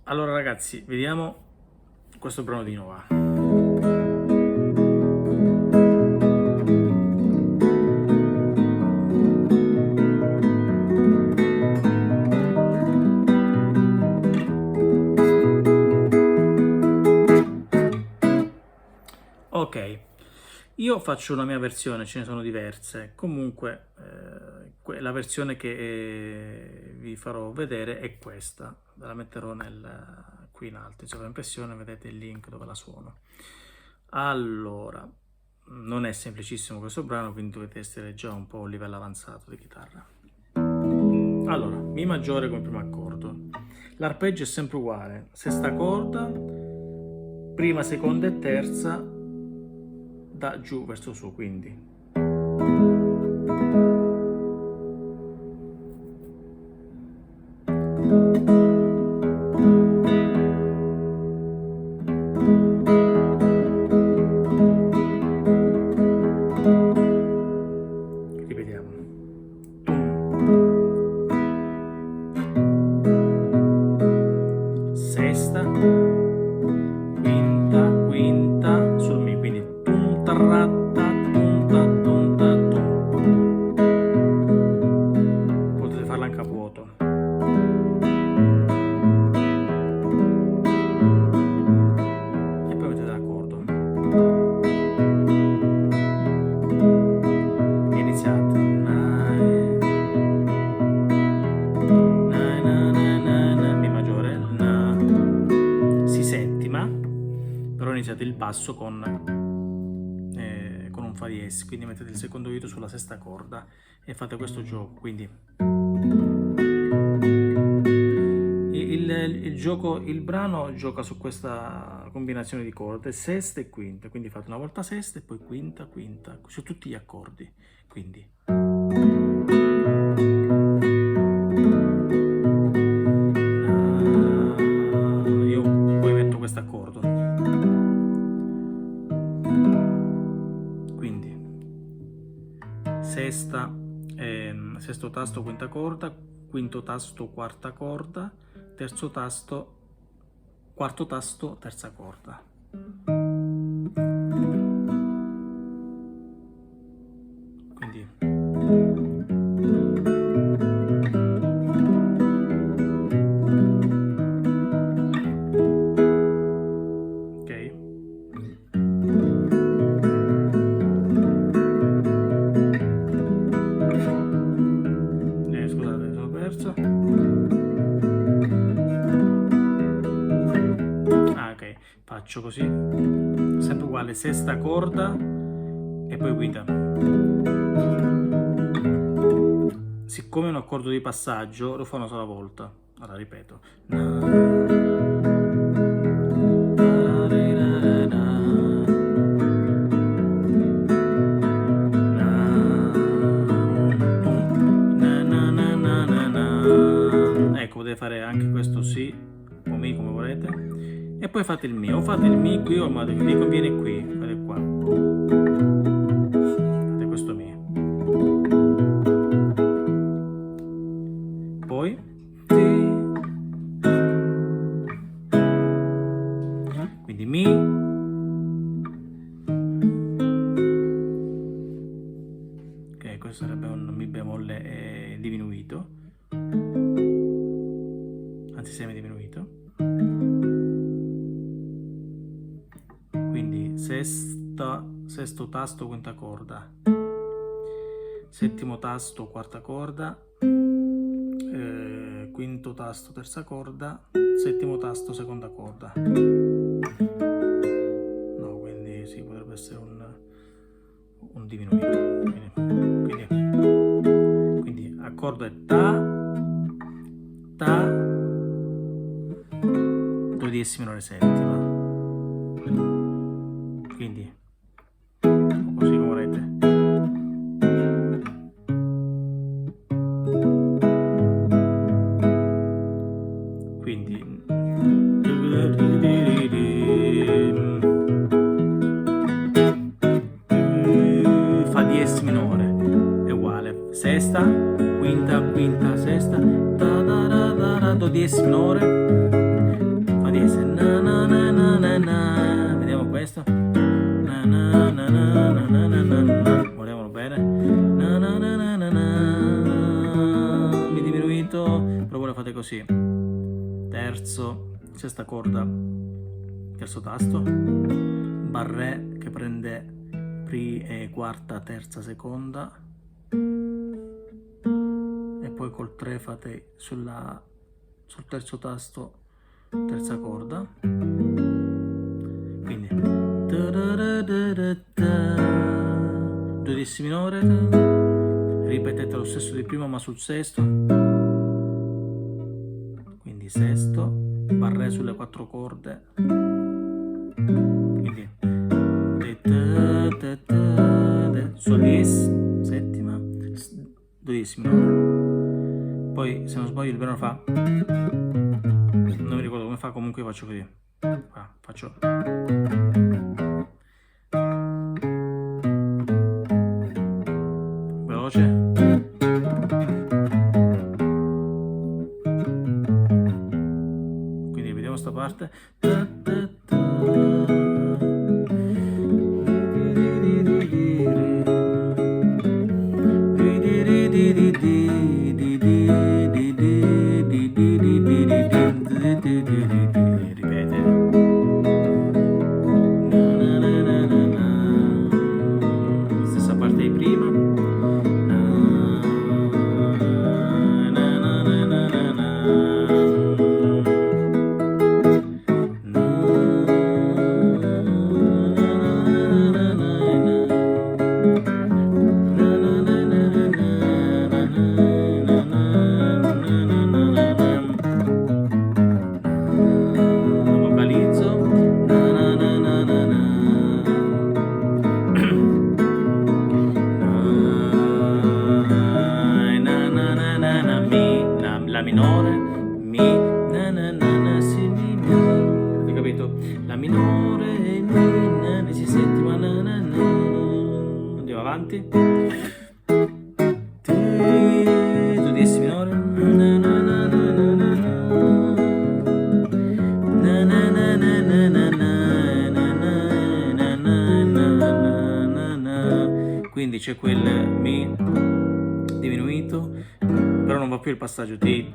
Allora ragazzi, vediamo questo brano di Nova. Ok, io faccio la mia versione, ce ne sono diverse. Comunque la versione che vi farò vedere è questa. Ve la metterò qui in alto, in sovraimpressione, vedete il link dove la suono. Allora, non è semplicissimo questo brano, quindi dovete essere già un po' a un livello avanzato di chitarra. Allora, Mi maggiore come primo accordo. L'arpeggio è sempre uguale, sesta corda, prima, seconda e terza, da giù verso su, quindi ripetiamo. Sesta, quinta, quinta sul Mi, quindi tum tarratta, tum ta tum ta tum. Potete farla anche a vuoto. E poi mettete l'accordo. E iniziate. Mi maggiore, Si settima, però iniziate il basso con un Fa diesis, quindi mettete il secondo dito sulla sesta corda e fate questo gioco, quindi il brano gioca su questa combinazione di corde, sesta e quinta, quindi fate una volta sesta e poi quinta, quinta, su tutti gli accordi, quindi io poi metto questo accordo, quindi sesta, sesto tasto, quinta corda, quinto tasto, quarta corda, terzo tasto, quarto tasto, terza corda. Quindi ok. Scusate, mi sono perso. Ok, faccio così, sempre uguale, sesta corda e poi quinta. Siccome è un accordo di passaggio, lo fa una sola volta. Allora ripeto. Ecco, potete fare anche questo Si o Mi come volete. E poi fate il Mi, o fate il Mi qui o vi conviene qui, vedete qua. Fate questo Mi. Poi quindi Mi, ok, questo sarebbe un Mi bemolle diminuito, anzi semidiminuito, quindi sesto tasto, quinta corda, settimo tasto, quarta corda, quinto tasto, terza corda, settimo tasto, seconda corda. No, quindi sì, potrebbe essere un diminuito. Quindi accordo è ta, do diesis minore settima. Quindi così come volete. Quindi Fa diesis minore è uguale, sesta, quinta, quinta, sesta, do diesis minore, diesis, na na na na na na, vediamo questo, na na na na na na na na, guardiamolo bene, na na na na na na, mi diminuito, però voi lo fate così, terzo, sesta corda, terzo tasto, barré che prende quarta, terza, seconda, e poi col 3 fate sul terzo tasto terza corda, quindi do diesis minore, ripetete lo stesso di prima ma sul sesto, quindi sesto, barré sulle 4 corde, quindi sol diesis, settima, do diesis minore, poi se non sbaglio il brano fa, non mi ricordo come fa, comunque io faccio così, faccio veloce, quindi vediamo sta parte, ripete, stessa parte di prima, vocalizzo, mi, la minore, mi, si, mi, avete capito? La minore, mi, si settima, andiamo avanti, do diesis minore, quindi c'è quel mi diminuito, però non va più il passaggio ti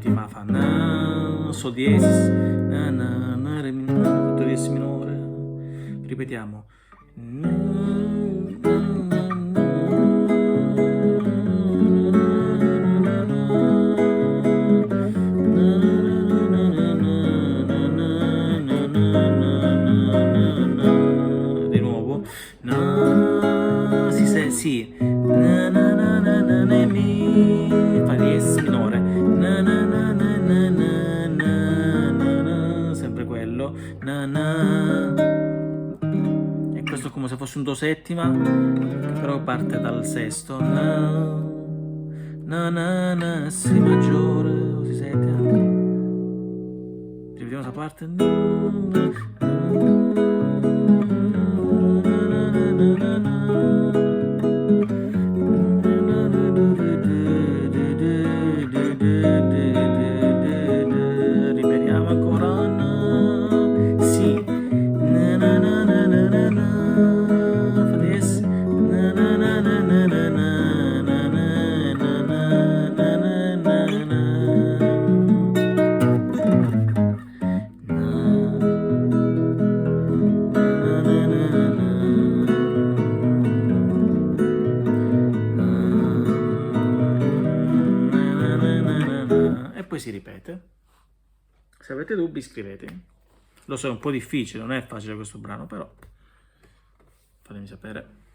ma fa na, sol diesis, re minore, do diesis minore, ripetiamo, di nuovo, si, mi, fa diesis minore, sempre quello, e questo è come se fosse un do settima, che però parte dal sesto, si maggiore, o si settima, ripetiamo questa parte, ripetiamo ancora, si, fa diesis, e poi si ripete. Se avete dubbi scrivetemi. Lo so, è un po' difficile, non è facile questo brano, però fatemi sapere.